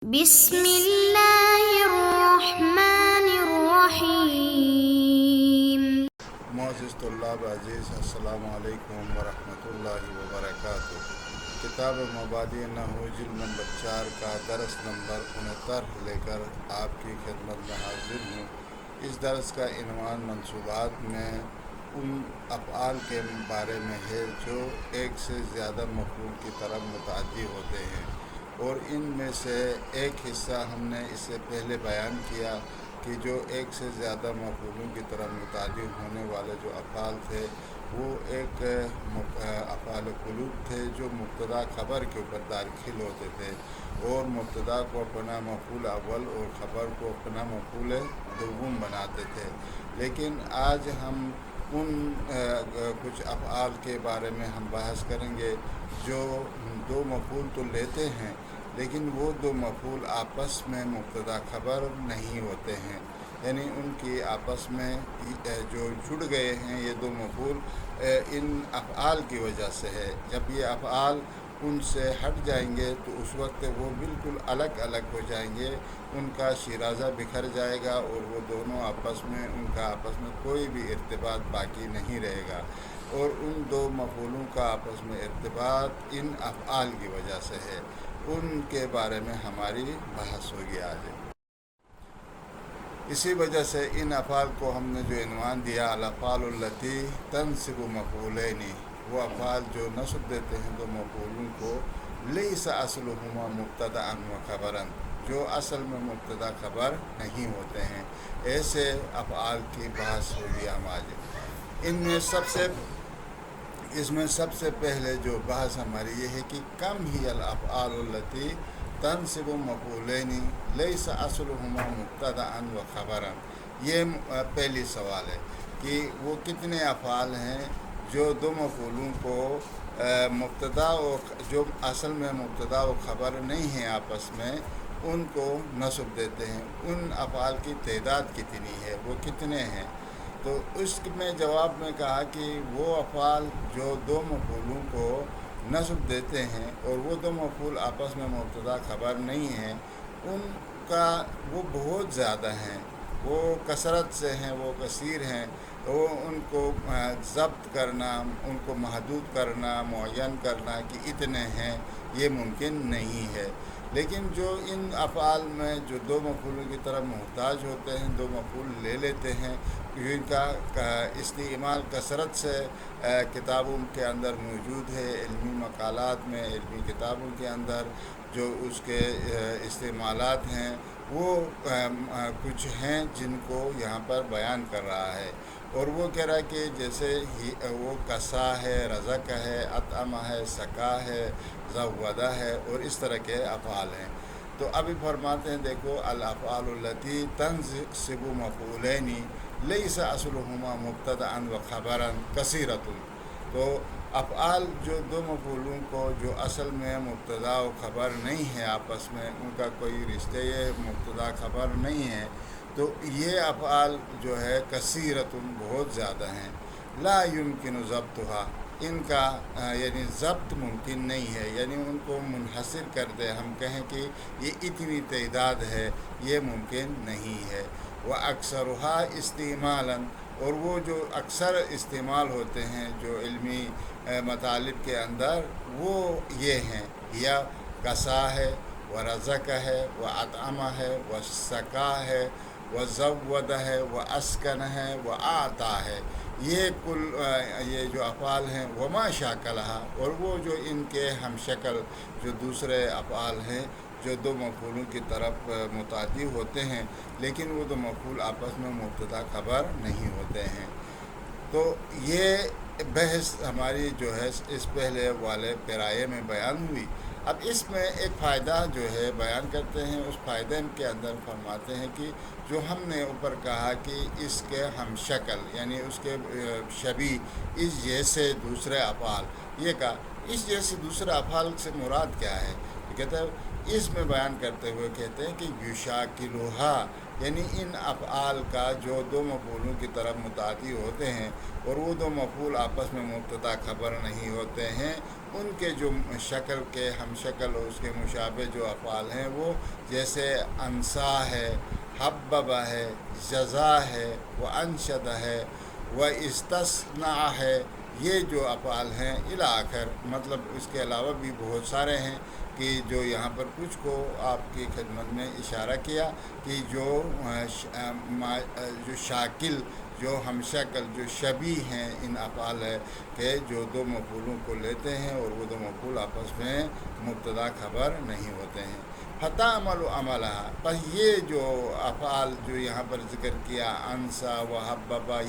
بسم اللہ الرحمن الرحیم۔ معزز طلاب عزیز، السلام علیکم ورحمۃ اللہ وبرکاتہ۔ کتاب مبادئ نحو جلد نمبر 4 کا درس نمبر 69 لے کر آپ کی خدمت میں حاضر ہوں۔ اس درس کا عنوان منصوبات میں ان افعال کے بارے میں ہے جو ایک سے زیادہ مفعول کی طرف متعدی ہوتے ہیں، اور ان میں سے ایک حصہ ہم نے اس سے پہلے بیان کیا کہ جو ایک سے زیادہ مفعولوں کی طرف متعدی ہونے والے جو افعال تھے وہ ایک افعال قلوب تھے جو مبتدا خبر کے اوپر داخل ہوتے تھے، اور مبتدا کو اپنا مفعول اول اور خبر کو اپنا مفعول دوم بناتے تھے۔ لیکن آج ہم ان کچھ افعال کے بارے میں ہم بحث کریں گے جو دو مفعول تو لیتے ہیں، لیکن وہ دو مفعول آپس میں مبتدا خبر نہیں ہوتے ہیں، یعنی ان کی آپس میں جو جڑ گئے ہیں یہ دو مفعول ان افعال کی وجہ سے ہے۔ جب یہ افعال ان سے ہٹ جائیں گے تو اس وقت وہ بالکل الگ الگ ہو جائیں گے، ان کا شیرازہ بکھر جائے گا، اور وہ دونوں آپس میں کوئی بھی ارتباط باقی نہیں رہے گا، اور ان دو مفعولوں کا آپس میں ارتباط ان افعال کی وجہ سے ہے۔ ان کے بارے میں ہماری بحث ہوگی آج۔ اسی وجہ سے ان افعال کو ہم نے جو عنوان دیا الافعال التی تنصب مفعولین، وہ افعال جو نصب دیتے ہیں دو مفعولوں کو، لیس اصلہما مبتدأ و خبرا، جو اصل میں مبتدا خبر نہیں ہوتے ہیں، ایسے افعال کی بحث ہوگی ہم آج۔ اس میں سب سے پہلے جو بحث ہماری یہ ہے کہ کم ہی الافعال التی تنصب مفعولین لیس اصلہما مبتدأ و خبرا۔ یہ پہلی سوال ہے کہ وہ کتنے افعال ہیں جو دو مفعولوں کو مبتدا و جو اصل میں مبتدا و خبر نہیں ہیں آپس میں، ان کو نصب دیتے ہیں۔ ان افعال کی تعداد کتنی ہے، وہ کتنے ہیں؟ تو اس میں جواب میں کہا کہ وہ افعال جو دو مفعولوں کو نصب دیتے ہیں اور وہ دو مفعول آپس میں مبتدا خبر نہیں ہیں، ان کا وہ بہت زیادہ ہیں، وہ کثرت سے ہیں، وہ کثیر ہیں، وہ ان کو ضبط کرنا، ان کو محدود کرنا، معین کرنا کہ اتنے ہیں، یہ ممکن نہیں ہے۔ لیکن جو ان افعال میں جو دو مفعولوں کی طرف محتاج ہوتے ہیں، دو مفعول لے لیتے ہیں، جن کا استعمال کثرت سے کتابوں کے اندر موجود ہے، علمی مقالات میں، علمی کتابوں کے اندر جو اس کے استعمالات ہیں، وہ کچھ ہیں جن کو یہاں پر بیان کر رہا ہے، اور وہ کہہ رہا ہے کہ جیسے وہ کسا ہے، رزق ہے، اطعمہ ہے، سکا ہے، زودہ ہے، اور اس طرح کے افعال ہیں۔ تو ابھی فرماتے ہیں دیکھو الافعال التی تنصب مفعولین لیس اصلہما مبتدأ و خبرا کثیرۃ۔ تو افعال جو دو مفعولوں کو جو اصل میں مبتدا و خبر نہیں ہے آپس میں، ان کا کوئی رشتے مبتدا خبر نہیں ہے، تو یہ افعال جو ہے کثیرۃ بہت زیادہ ہیں، لا یمکن ضبطها، ان کا یعنی ضبط ممکن نہیں ہے، یعنی ان کو منحصر کر دے ہم کہیں کہ یہ اتنی تعداد ہے، یہ ممکن نہیں ہے۔ وَأَكْثَرُهَا اسْتِعْمَالًا، اور وہ جو اکثر استعمال ہوتے ہیں جو علمی مطالب کے اندر، وہ یہ ہیں، یا کسا ہے، ورزق ہے، وَأَطْعَمَ ہے، وَسَقَا ہے، وَزَوَّدَ ہے، وَأَسْكَنَ ہے، وَأَعْطَى ہے، یہ کل یہ جو افعال ہیں وما شاکلہا، اور وہ جو ان کے ہم شکل جو دوسرے افعال ہیں جو دو مفعولوں کی طرف متعدی ہوتے ہیں، لیکن وہ دو مفعول آپس میں مبتدا خبر نہیں ہوتے ہیں۔ تو یہ بحث ہماری جو ہے اس پہلے والے پیرایے میں بیان ہوئی۔ اب اس میں ایک فائدہ جو ہے بیان کرتے ہیں، اس فائدے کے اندر فرماتے ہیں کہ جو ہم نے اوپر کہا کہ اس کے ہم شکل یعنی اس کے شبیہ، اس جیسے دوسرے افعال، یہ کہا اس جیسے دوسرے افعال سے مراد کیا ہے؟ تو کہتا ہے اس میں بیان کرتے ہوئے کہتے ہیں کہ یشاکلھا، یعنی ان افعال کا جو دو مفعولوں کی طرف متعدی ہوتے ہیں اور وہ دو مفعول آپس میں مبتدا خبر نہیں ہوتے ہیں، ان کے جو شکل کے ہم شکل اور اس کے مشابہ جو افعال ہیں، وہ جیسے انسا ہے، حببہ ہے، جزا ہے، و انشد ہے، و استثناء ہے، یہ جو افعال ہیں الی آخر، مطلب اس کے علاوہ بھی بہت سارے ہیں کہ جو یہاں پر کچھ کو آپ کی خدمت میں اشارہ کیا کہ جو شاکل، جو ہم شکل، جو شبیہ ہیں ان افعال ہے کہ جو دو مفعولوں کو لیتے ہیں اور وہ دو مفعول آپس میں مبتدا خبر نہیں ہوتے ہیں۔ فتعمل عملہ، پس یہ جو افعال جو یہاں پر ذکر کیا انسا و حببہ،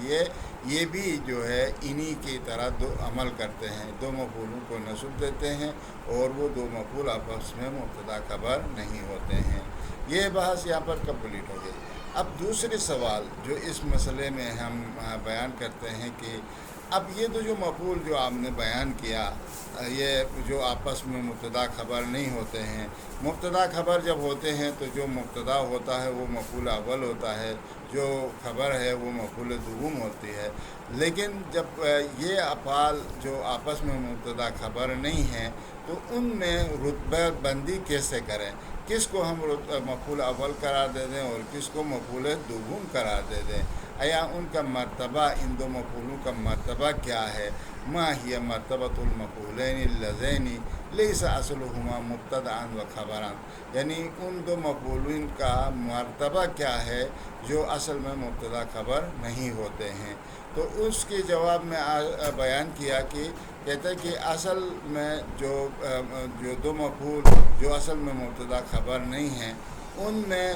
یہ بھی جو ہے انہی کی طرح دو عمل کرتے ہیں، دو مفعولوں کو نصب دیتے ہیں اور وہ دو مفعول آپس میں مبتدا خبر نہیں ہوتے ہیں۔ یہ بحث یہاں پر کمپلیٹ ہو گئی۔ اب دوسری سوال جو اس مسئلے میں ہم بیان کرتے ہیں کہ اب یہ جو مفعول جو آپ نے بیان کیا، یہ جو آپس میں مبتدا خبر نہیں ہوتے ہیں، مبتدا خبر جب ہوتے ہیں تو جو مبتدا ہوتا ہے وہ مفعول اول ہوتا ہے، جو خبر ہے وہ مفعول دوم ہوتی ہے، لیکن جب یہ افعال جو آپس میں مبتدا خبر نہیں ہیں تو ان میں رتبہ بندی کیسے کریں، کس کو ہم مفعول اول قرار دے دیں اور کس کو مفعول دوم قرار دے دیں، یا ان کا مرتبہ، ان دو مفعولوں کا مرتبہ کیا ہے؟ ما ہی مرتبۃ المفعولین اللذین لیس اصلہما مبتدأ و خبرا، یعنی ان دو مفعولین کا مرتبہ کیا ہے جو اصل میں مبتدا خبر نہیں ہوتے ہیں؟ تو اس کے جواب میں بیان کیا کہ کہتے ہیں کہ اصل میں جو دو مفعول جو اصل میں مبتدا خبر نہیں ہیں، ان میں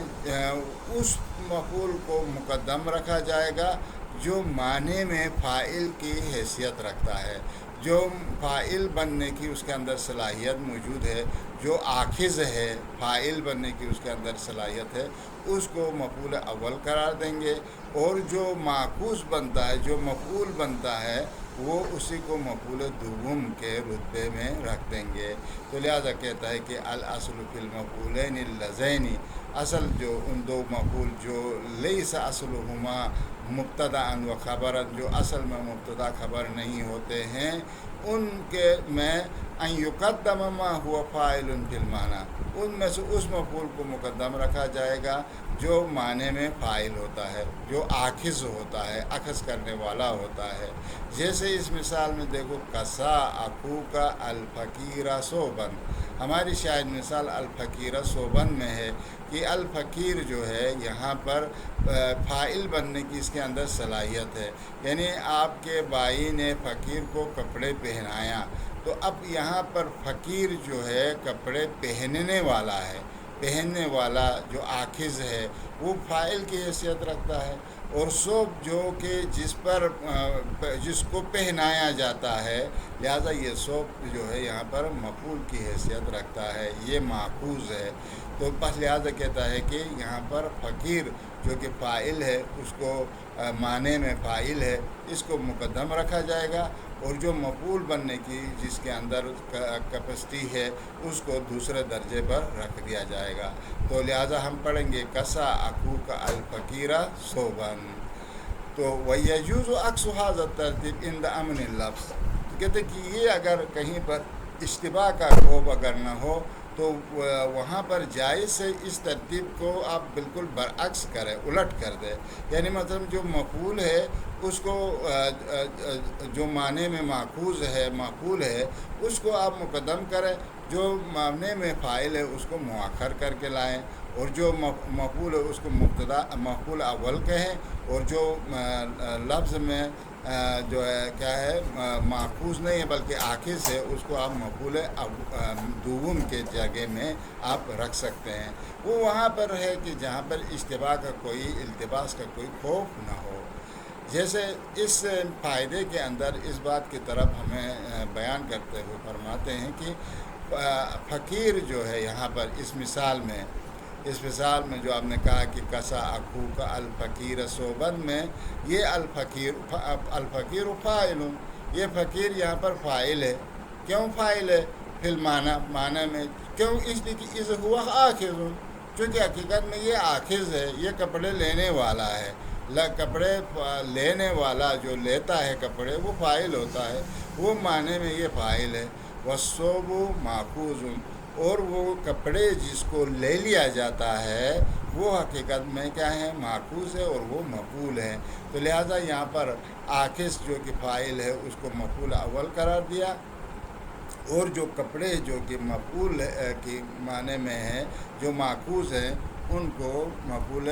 اس مفعول کو مقدم رکھا جائے گا جو معنی میں فاعل کی حیثیت رکھتا ہے، جو فاعل بننے کی اس کے اندر صلاحیت موجود ہے، جو آخذ ہے، فاعل بننے کی اس کے اندر صلاحیت ہے، اس کو مفعول اول قرار دیں گے، اور جو معکوس بنتا ہے، جو مفعول بنتا ہے، وہ اسی کو مفعول دوم کے رتبے میں رکھ دیں گے۔ تو لہذا کہتا ہے کہ الاصل فی المفعولین اللذین، اصل جو ان دو مفعول جو لیس اصلہما مبتدأ و خبرا، جو اصل میں مبتدا خبر نہیں ہوتے ہیں، ان کے میں ان یقدم ما هو فاعل فی المعنی، ان میں سے اس مفعول کو مقدم رکھا جائے گا جو معنی میں فاعل ہوتا ہے، جو آخذ ہوتا ہے، اخذ کرنے والا ہوتا ہے۔ جیسے اس مثال میں دیکھو، کسا اخوک الفقیر صوبا، ہماری شاید مثال الفقیر صوبا میں ہے کہ الفقیر جو ہے یہاں پر فاعل بننے کی اس کے اندر صلاحیت ہے، یعنی آپ کے بھائی نے فقیر کو کپڑے پہنایا، تو اب یہاں پر فقیر جو ہے کپڑے پہننے والا ہے، پہننے والا جو آخذ ہے وہ فاعل کی حیثیت رکھتا ہے، اور صوب جو کہ جس کو پہنایا جاتا ہے، لہذا یہ صوب جو ہے یہاں پر مفعول کی حیثیت رکھتا ہے، یہ ماخوذ ہے۔ تو بس لہذا کہتا ہے کہ یہاں پر فقیر جو کہ فاعل ہے، اس کو معنی میں فاعل ہے، اس کو مقدم رکھا جائے گا، اور جو مفعول بننے کی جس کے اندر کیپیسٹی ہے اس کو دوسرے درجے پر رکھ دیا جائے گا۔ تو لہذا ہم پڑھیں گے کسا اخوک الفقیر صوبا۔ تو وَيَجُوزُ عَكْسُ هَذَا التَّرْتِيبِ عِنْدَ أَمْنِ اللَّفْظِ، تو کہتے ہیں کہ یہ اگر کہیں پر اشتباہ کا خوف اگر نہ ہو تو وہاں پر جائز ہے اس ترتیب کو آپ بالکل برعکس کریں، الٹ کر دیں، یعنی مطلب جو مفعول ہے اس کو جو معنی میں ماخوذ ہے، معقول ہے، اس کو آپ مقدم کریں، جو معنی میں فاعل ہے اس کو مؤخر کر کے لائیں، اور جو مفعول ہے اس کو مفعول اول کہیں، اور جو لفظ میں جو ہے کیا ہے ماخوذ نہیں ہے بلکہ آخذ ہے، اس کو آپ مفعول دوم کے جگہ میں آپ رکھ سکتے ہیں۔ وہ وہاں پر ہے کہ جہاں پر اشتباہ کا کوئی، التباس کا کوئی خوف نہ ہو۔ جیسے اس فائدے کے اندر اس بات کی طرف ہمیں بیان کرتے ہوئے فرماتے ہیں کہ فقیر جو ہے یہاں پر اس مثال میں جو آپ نے کہا کہ کسا اخوک الفقیر صوبا میں، یہ الفقیر فاعل، یہ فقیر یہاں پر فاعل ہے۔ کیوں فاعل ہے؟ فی المعنی، معنی میں کیوں؟ اس لیے کہ اس ہوا آخذ، چونکہ حقیقت میں یہ آخذ ہے، یہ کپڑے لینے والا ہے، کپڑے لینے والا جو لیتا ہے کپڑے وہ فاعل ہوتا ہے، وہ معنی میں یہ فاعل ہے۔ والثوب ماخوذ، اور وہ کپڑے جس کو لے لیا جاتا ہے وہ حقیقت میں کیا ہے؟ ماخوذ ہے اور وہ مفعول ہے۔ تو لہٰذا یہاں پر آخذ جو کہ فاعل ہے اس کو مفعول اول قرار دیا، اور جو کپڑے جو کہ مفعول کے معنی میں ہیں جو ماخوذ ہیں ان کو مفعول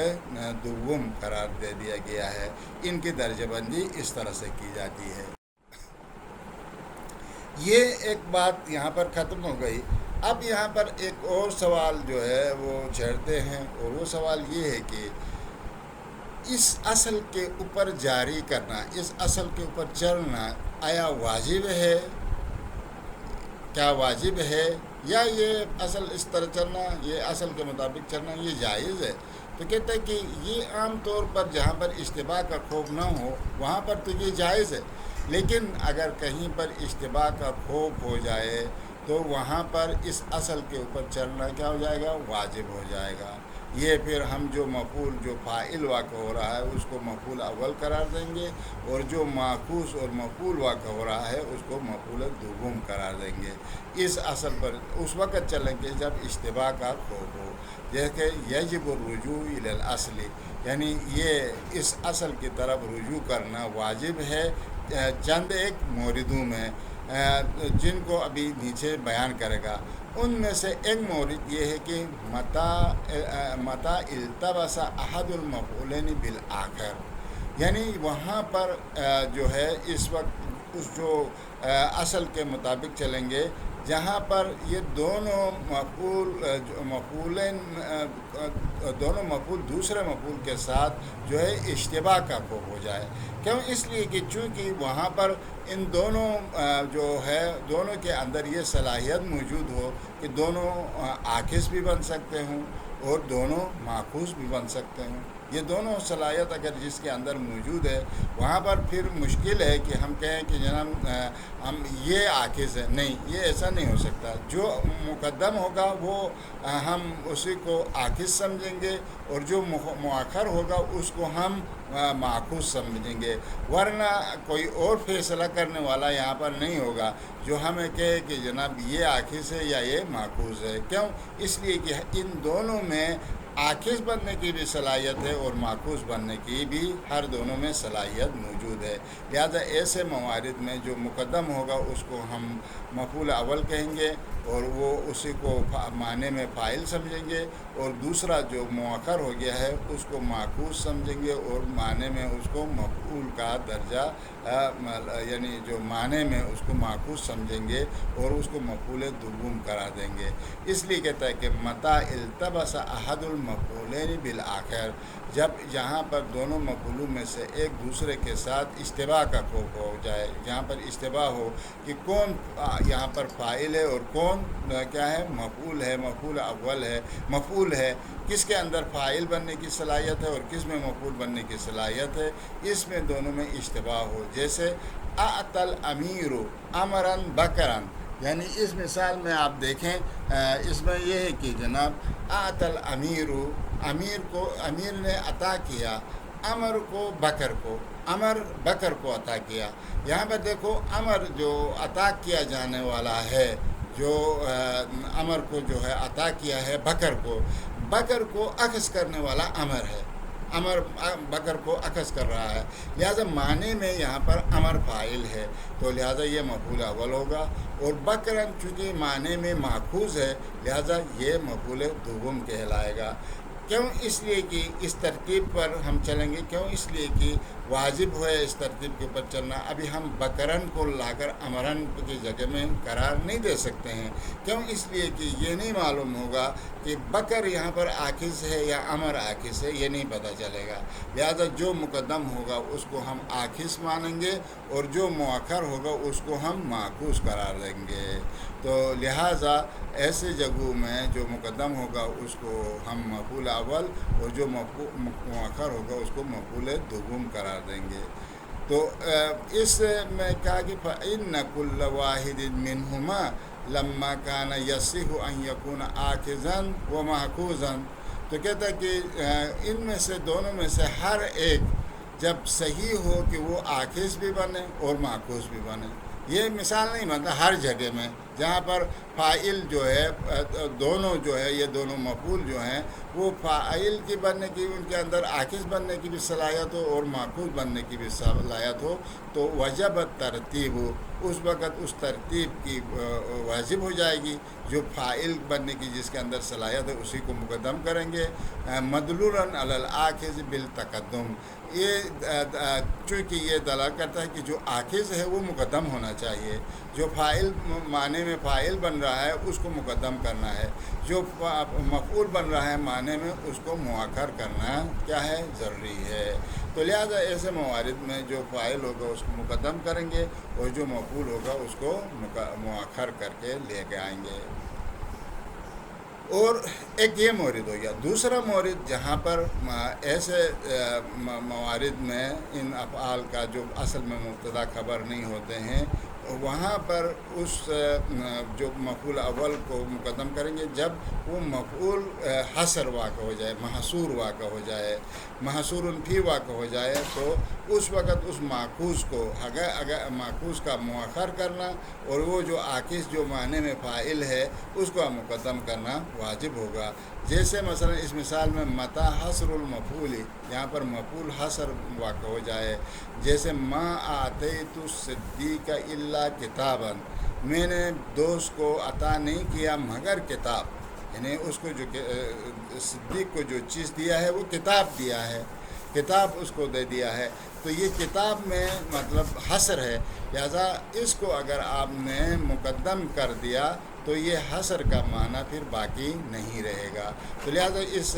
دوم قرار دے دیا گیا ہے۔ ان کی درجہ بندی اس طرح سے کی جاتی ہے۔ یہ ایک بات یہاں پر ختم ہو گئی۔ اب یہاں پر ایک اور سوال جو ہے وہ چھیڑتے ہیں، اور وہ سوال یہ ہے کہ اس اصل کے اوپر جاری کرنا، اس اصل کے اوپر چلنا آیا واجب ہے؟ کیا واجب ہے، یا یہ اصل اس طرح چلنا، یہ اصل کے مطابق چلنا یہ جائز ہے؟ تو کہتے ہیں کہ یہ عام طور پر جہاں پر اشتباہ کا خوف نہ ہو وہاں پر تو یہ جائز ہے، لیکن اگر کہیں پر اشتباہ کا خوف ہو جائے تو وہاں پر اس اصل کے اوپر چلنا کیا ہو جائے گا؟ واجب ہو جائے گا۔ یہ پھر ہم جو مفعول جو فاعل واقع ہو رہا ہے اس کو مفعول اول قرار دیں گے، اور جو ماخوذ اور مفعول واقع ہو رہا ہے اس کو مفعول دوم قرار دیں گے۔ اس اصل پر اس وقت چلیں گے جب اشتباہ کا خوف ہو، جیسے کہ یجب الرجوع الی الاصل، یعنی یہ اس اصل کی طرف رجوع کرنا واجب ہے چند ایک موردوں میں جن کو ابھی نیچے بیان کرے گا۔ ان میں سے ایک مورد یہ ہے کہ متى التبس احد المفعولین بالآخر، یعنی وہاں پر جو ہے اس وقت اس جو اصل کے مطابق چلیں گے جہاں پر یہ دونوں مفعول دوسرے مفعول کے ساتھ جو ہے اشتباہ کا خوف ہو جائے۔ کیوں؟ اس لیے کہ چونکہ وہاں پر ان دونوں جو ہے دونوں کے اندر یہ صلاحیت موجود ہو کہ دونوں عاکس بھی بن سکتے ہوں اور دونوں ماخوذ بھی بن سکتے ہوں۔ یہ دونوں صلاحیت اگر جس کے اندر موجود ہے وہاں پر پھر مشکل ہے کہ ہم کہیں کہ جناب ہم یہ عاکس ہے، نہیں، یہ ایسا نہیں ہو سکتا۔ جو مقدم ہوگا وہ ہم اسی کو عاکس سمجھیں گے، اور جو مؤخر ہوگا اس کو ہم ماخوذ سمجھیں گے، ورنہ کوئی اور فیصلہ کرنے والا یہاں پر نہیں ہوگا جو ہمیں کہے کہ جناب یہ عاکس ہے یا یہ ماخوذ ہے۔ کیوں؟ اس لیے کہ ان دونوں میں عاکس بننے کی بھی صلاحیت ہے اور ماخوذ بننے کی بھی ہر دونوں میں صلاحیت موجود ہے۔ لہذا ایسے موارد میں جو مقدم ہوگا اس کو ہم مفعول اول کہیں گے اور وہ اسی کو معنی میں فاعل سمجھیں گے، اور دوسرا جو مؤخر ہو گیا ہے اس کو ماخوذ سمجھیں گے اور معنی میں اس کو مفعول کا درجہ یعنی جو معنی میں اس کو ماخوذ سمجھیں گے اور اس کو مفعول دوم قرار دیں گے۔ اس لیے کہتا ہے کہ متى التبس احد المفعولین بالآخر، جب جہاں پر دونوں مفعولوں میں سے ایک دوسرے کے ساتھ اشتباہ کا خوف ہو جائے، جہاں پر اشتباہ ہو کہ کون یہاں پر فاعل ہے اور کون کیا ہے؟ مفعول ہے، مفعول اول ہے، مفعول ہے، کس کے اندر فاعل بننے کی صلاحیت ہے اور کس میں مفعول بننے کی صلاحیت ہے، اس میں دونوں میں اشتباہ ہو۔ جیسے اعطى الامیر امرا بکرا، یعنی اس مثال میں آپ دیکھیں اس میں یہ ہے کہ جناب اعطى الامیر، امیر نے عطا کیا امر کو بکر کو، امر بکر کو عطا کیا۔ یہاں پر دیکھو امر جو عطا کیا جانے والا ہے، جو امر کو جو ہے عطا کیا ہے بکر کو اخذ کرنے والا امر ہے، امر بکر کو اخذ کر رہا ہے، لہذا معنی میں یہاں پر امر فاعل ہے تو لہذا یہ مفعول اول ہوگا، اور بکرن چونکہ معنی میں ماخوذ ہے لہذا یہ مفعول دوم کہلائے گا۔ کیوں؟ اس لیے کہ اس ترتیب پر ہم چلیں گے، کیوں؟ اس لیے کہ واجب ہے اس ترتیب کے اوپر چلنا۔ ابھی ہم بکرن کو لا کر امرن کی جگہ میں قرار نہیں دے سکتے ہیں، کیوں؟ اس لیے کہ یہ نہیں معلوم ہوگا کہ بکر یہاں پر عاکس ہے یا امر عاکس ہے، یہ نہیں پتہ چلے گا، لہذا جو مقدم ہوگا اس کو ہم عاکس مانیں گے اور جو مؤخر ہوگا اس کو ہم ماخوذ قرار دیں گے۔ تو لہٰذا ایسے جگہوں میں جو مقدم ہوگا اس کو ہم مفعول اول اور جو مؤخر ہوگا اس کو مفعول دوم قرار دیں گے۔ تو اس میں کہا کہ فَإِنَّ كُلَّ وَاحِدٍ مِّنْهُمَا لما کان یصح ان یکون آخذا و محخوذا، تو کہتا ہے کہ ان میں سے دونوں میں سے ہر ایک جب صحیح ہو کہ وہ آخذ بھی بنے اور محخوذ بھی بنے. یہ مثال نہیں بنتا، ہر جگہ میں جہاں پر فاعل جو ہے دونوں جو ہے یہ دونوں مفعول جو ہیں وہ فاعل کی بننے کی ان کے اندر آخذ بننے کی بھی صلاحیت ہو اور معقول بننے کی بھی صلاحیت ہو تو وجب ترتیب ہو، اس وقت اس ترتیب کی واجب ہو جائے گی. جو فاعل بننے کی جس کے اندر صلاحیت ہے اسی کو مقدم کریں گے. مدلولاً علی الآخذ بالتقدم، یہ چونکہ یہ دلالت کرتا ہے کہ جو آخذ ہے وہ مقدم ہونا چاہیے، جو فاعل معنی میں فاعل بن رہا ہے اس کو مقدم کرنا ہے، جو مفعول بن رہا ہے معنی میں اس کو مؤخر کرنا کیا ہے ضروری ہے. تو لہذا ایسے موارد میں جو فاعل ہوگا اس کو مقدم کریں گے اور جو مفعول ہوگا اس کو مؤخر کر کے لے کے آئیں گے. اور ایک یہ مورد ہو گیا. دوسرا مورد جہاں پر ایسے موارد میں ان افعال کا جو اصل میں مبتدا خبر نہیں ہوتے ہیں وہاں پر اس جو مفعول اول کو مقدم کریں گے جب وہ مفعول حصر واقع ہو جائے، محصور واقع ہو جائے، محصور فی واقع ہو جائے تو اس وقت اس ماخوذ کو اگر ماخوذ کا مؤخر کرنا اور وہ جو عاکس جو معنی میں فاعل ہے اس کو مقدم کرنا واجب ہوگا. جیسے مثلا اس مثال میں متا حصر المفعول، یہاں پر مفعول حصر واقع ہو جائے، جیسے ما آتیت الصدیق الا کتابا، میں نے دوست کو عطا نہیں کیا مگر کتاب، یعنی اس کو جو صدیق کو جو چیز دیا ہے وہ کتاب دیا ہے، کتاب اس کو دے دیا ہے. تو یہ کتاب میں مطلب حصر ہے، لہذا اس کو اگر آپ نے مقدم کر دیا تو یہ حصر کا معنی پھر باقی نہیں رہے گا. تو لہذا اس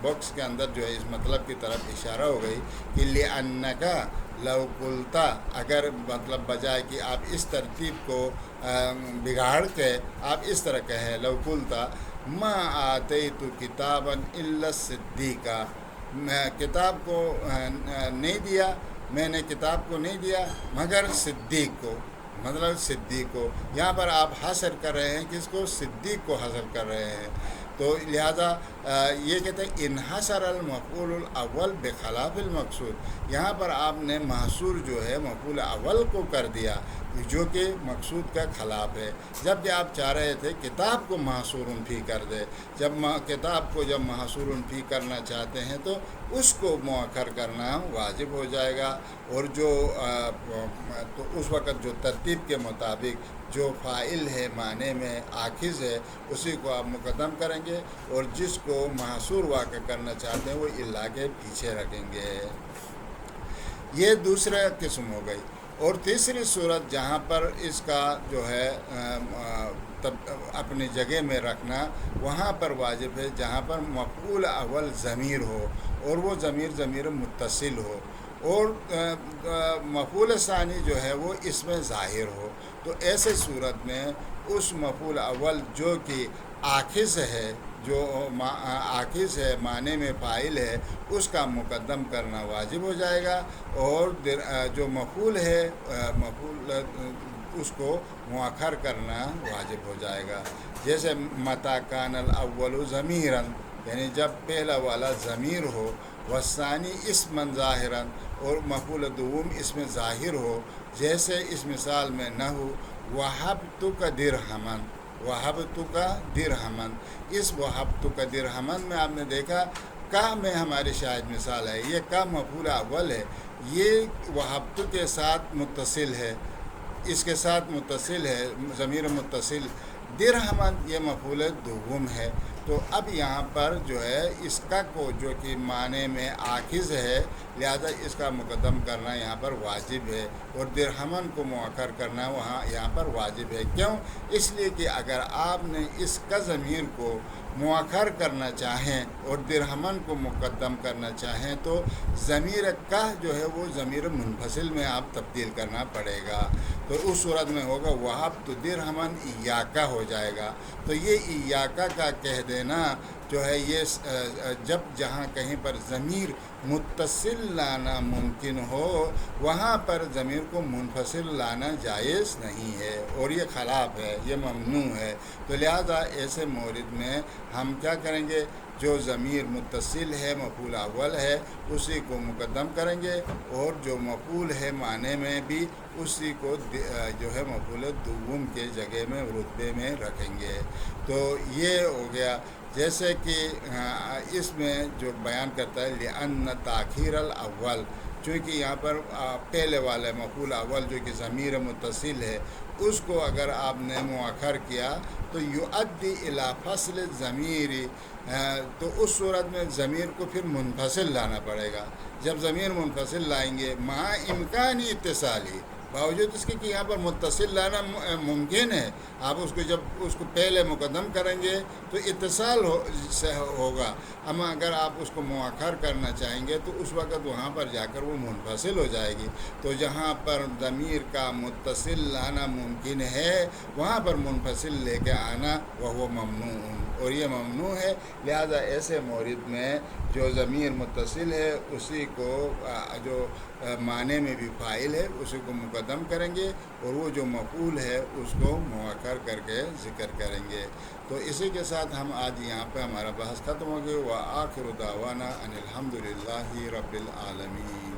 باکس کے اندر جو ہے اس مطلب کی طرف اشارہ ہو گئی کہ لِأَنَّكَ لَوْ قُلْتَ، اگر مطلب بجائے کہ آپ اس ترتیب کو بگاڑ کے آپ اس طرح کہیں لَوْ قُلْتَ مَا آتَيْتُ كِتَابًا إِلَّا الصِّدِّيقَ، میں کتاب کو نہیں دیا، میں نے کتاب کو نہیں دیا مگر صدیق کو، مطلب صدیق کو. یہاں پر آپ حاصل کر رہے ہیں کس کو؟ صدیق کو حاصل کر رہے ہیں. تو لہذا یہ کہتے ہیں انحصر المفعول الاول بخلاف المقصود، یہاں پر آپ نے محصور جو ہے مفعول اول کو کر دیا جو کہ مقصود کا خلاف ہے، جبکہ آپ چاہ رہے تھے کتاب کو محصور فی کر دے. جب کتاب کو جب محصور فی کرنا چاہتے ہیں تو اس کو مؤخر کرنا واجب ہو جائے گا، اور جو تو اس وقت جو ترتیب کے مطابق جو فاعل ہے معنی میں آخذ ہے اسی کو آپ مقدم کریں گے، اور جس کو محصور واقع کرنا چاہتے ہیں وہ الا کے پیچھے رکھیں گے. یہ دوسرا قسم ہو گئی. اور تیسری صورت جہاں پر اس کا جو ہے اپنی جگہ میں رکھنا وہاں پر واجب ہے جہاں پر مفعول اول ضمیر ہو اور وہ ضمیر متصل ہو، اور مفعول ثانی جو ہے وہ اس میں ظاہر ہو. تو ایسے صورت میں اس مفعول اول جو کہ آخذ ہے، جو آخذ ہے معنی میں فاعل ہے اس کا مقدم کرنا واجب ہو جائے گا، اور جو مفعول ہے مفعول اس کو مؤخر کرنا واجب ہو جائے گا. جیسے متا کان الاول ضمیرا، یعنی جب پہلا والا ضمیر ہو، والثانی اسما ظاہرا، اور مفعول دوم اس میں ظاہر ہو. جیسے اس مثال میں نحو وَهَبْتُكَ دِرْهَمًا، وَهَبْتُكَ دِرْهَمًا، اس وَهَبْتُكَ دِرْهَمًا میں آپ نے دیکھا کا میں ہماری شاہد مثال ہے، یہ کا مفعول اول ہے، یہ وَهَبْتُ کے ساتھ متصل ہے، اس کے ساتھ متصل ہے ضمیر متصل. درہمن یہ مفعول دوم ہے. تو اب یہاں پر جو ہے اس کا کو جو کہ معنی میں آخذ ہے لہذا اس کا مقدم کرنا یہاں پر واجب ہے، اور درہمن کو مؤخر کرنا یہاں پر واجب ہے. کیوں؟ اس لیے کہ اگر آپ نے اس کا ضمیر کو مؤخر کرنا چاہیں اور درہمن کو مقدم کرنا چاہیں تو ضمیر کا جو ہے وہ ضمیر منفصل میں آپ تبدیل کرنا پڑے گا. تو اس صورت میں ہوگا وہب تو درہمن ایاکا ہو جائے گا. تو یہ ایاکا کا کہہ دینا جو ہے یہ جب جہاں کہیں پر ضمیر متصل لانا ممکن ہو وہاں پر ضمیر کو منفصل لانا جائز نہیں ہے اور یہ خلاف ہے، یہ ممنوع ہے. تو لہذا ایسے مورد میں ہم کیا کریں گے، جو ضمیر متصل ہے مفعول اول ہے اسی کو مقدم کریں گے، اور جو مفعول ہے معنی میں بھی اسی کو جو ہے مفعول دوم کے جگہ میں رتبے میں رکھیں گے. تو یہ ہو گیا. جیسے کہ اس میں جو بیان کرتا ہے لأن تاخیر الاول، چونکہ یہاں پر پہلے والے مفعول اول جو کہ ضمیر متصل ہے اس کو اگر آپ نے مؤخر کیا تو یؤدی الی فصل الضمیر، تو اس صورت میں ضمیر کو پھر منفصل لانا پڑے گا. جب ضمیر منفصل لائیں گے مع امکانی اتصالی، باوجود اس کے کہ یہاں پر متصل لانا ممکن ہے، آپ اس کو جب اس کو پہلے مقدم کریں گے تو اتصال سے ہوگا. اما اگر آپ اس کو مؤخر کرنا چاہیں گے تو اس وقت وہاں پر جا کر وہ منفصل ہو جائے گی. تو جہاں پر ضمیر کا متصل لانا ممکن ہے وہاں پر منفصل لے کے آنا وہ ممنوع، اور یہ ممنوع ہے. لہذا ایسے مورد میں جو ضمیر متصل ہے اسی کو جو معنی میں بھی فاعل ہے اسی کو مقدم کریں گے، اور وہ جو مفعول ہے اس کو مؤخر کر کے ذکر کریں گے. تو اسی کے ساتھ ہم آج یہاں پہ ہمارا بحث ختم ہو گیا. وآخر دعوانا ان الحمد للہ رب العالمین.